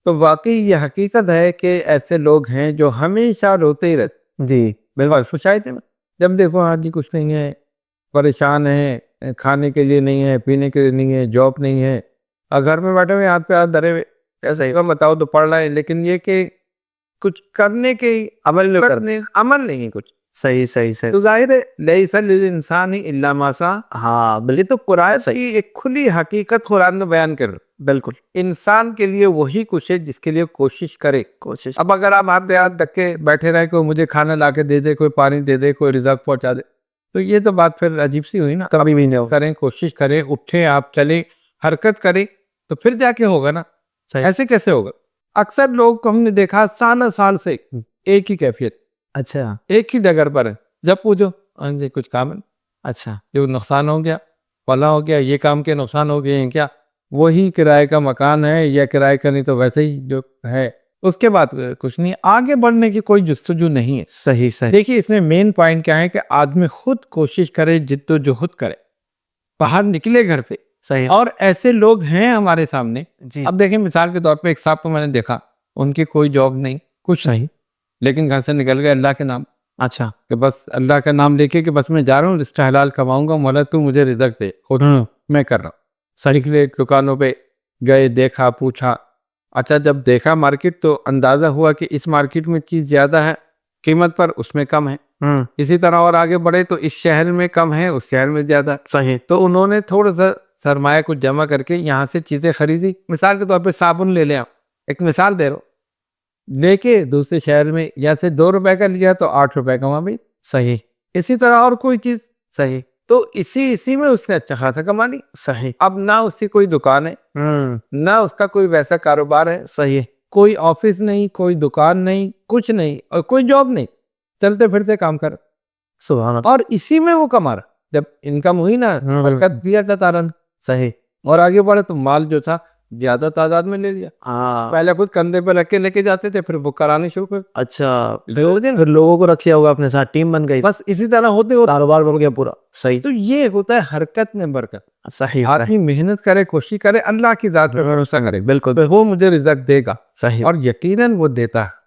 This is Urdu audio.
تو واقعی یہ حقیقت ہے کہ ایسے لوگ ہیں جو ہمیشہ روتے ہی رہتے. جی بالکل سوسائٹی میں جب دیکھو ہاں جی کچھ نہیں ہے، پریشان ہیں، کھانے کے لیے نہیں ہے، پینے کے لیے نہیں ہے، جاب نہیں ہے، اور گھر میں بیٹھے ہوئے ہاتھ پہ ہاتھ دھرے ہوئے، ایسا بتاؤ تو پڑھ رہا ہے، لیکن یہ کہ کچھ کرنے کے عمل نہیں کرتے. عمل نہیں کچھ. صحیح. تو ظاہر ہے لیس للانسان الا ما سعی. ہاں یہ تو قرآن کی ایک کھلی حقیقت قرآن میں بیان کر رہا ہے. بالکل انسان کے لیے وہی کچھ ہے جس کے لیے کوشش کرے. کوشش. اب اگر آپ ہاتھ پہ ہاتھ رکھ کے بیٹھے رہے، کوئی مجھے کھانا لا کے دے دے، کوئی پانی دے دے، کوئی رزق پہنچا دے، تو یہ تو بات پھر عجیب سی ہوئی نا. کبھی بھی نہیں ہوگا. کریں، کوشش کریں، اٹھیں، آپ چلیں، حرکت کریں، تو پھر جا کے ہوگا نا. صحیح. ایسے کیسے ہوگا؟ اکثر لوگ کو ہم نے دیکھا سال سے ایک ہی کیفیت، اچھا ایک ہی جگہ پر ہے. جب پوچھو ہاں جی کچھ کام ہے، اچھا جو نقصان ہو گیا، فلاں ہو گیا، یہ کام کے نقصان ہو گئے ہیں کیا، وہی کرائے کا مکان ہے یا کرائے کا نہیں تو ویسے ہی جو ہے. اس کے بعد کچھ نہیں، آگے بڑھنے کی کوئی جستجو نہیں ہے. صحیح. دیکھیے اس میں مین پوائنٹ کیا ہے کہ آدمی خود کوشش کرے، جد و جہد کرے، باہر نکلے گھر سے. صحیح. اور ایسے لوگ ہیں ہمارے سامنے. جی اب دیکھیں مثال کے طور پہ ایک صاحب کو میں نے دیکھا، ان کی کوئی جاب نہیں، کچھ نہیں، لیکن گھر سے نکل گئے اللہ کے نام. اچھا کہ بس اللہ کا نام لے کے کہ بس میں جا رہا ہوں، رزق حلال کماؤں گا، مولا تو مجھے رزق دے، خود میں کر رہا ہوں. نکلے دکانوں پہ گئے، دیکھا، پوچھا. اچھا جب دیکھا مارکیٹ تو اندازہ ہوا کہ اس مارکیٹ میں چیز زیادہ ہے قیمت پر، اس میں کم ہے. اسی طرح اور آگے بڑھے تو اس شہر میں کم ہے، اس شہر میں زیادہ ہے. صحیح. تو انہوں نے تھوڑا سا سرمایہ کچھ جمع کر کے یہاں سے چیزیں خریدی. مثال کے طور پہ صابن لے لیں، آپ ایک مثال دے رہا ہوں، لے کے دوسرے شہر میں یا سے 2 روپے کا لیا تو 8 روپے کا وہاں بھی. صحیح. اسی طرح اور کوئی چیز. صحیح. تو اسی میں اس نے اچھا خاصا کما لی. صحیح. اب نہ اس کی کوئی دکان ہے، نہ اس کا کوئی ویسا کاروبار ہے، صحیح. کوئی آفس نہیں، کوئی دکان نہیں، کچھ نہیں، اور کوئی جاب نہیں، چلتے پھرتے کام کر. سبحان اللہ. اور اسی میں وہ کما رہا. جب انکم ہوئی نا، برکت دیا تھا تعالیٰ نے، صحیح. اور آگے بڑھے تو مال جو تھا زیادہ تعداد میں لے لیا. ہاں پہلے خود کندھے پہ رکھ کے لے کے جاتے تھے، پھر بک کرانے شروع کر. اچھا پھر لوگوں کو رکھ لیا ہوگا اپنے ساتھ، ٹیم بن گئی، بس اسی طرح ہوتے ہوتے کاروبار بن گیا پورا. صحیح. تو یہ ہوتا ہے حرکت میں برکت. صحیح. آدمی محنت کرے، کوشش کرے، اللہ کی ذات پہ بھروسہ کرے، بالکل وہ مجھے رزق دے گا. صحیح. اور یقیناً وہ دیتا ہے.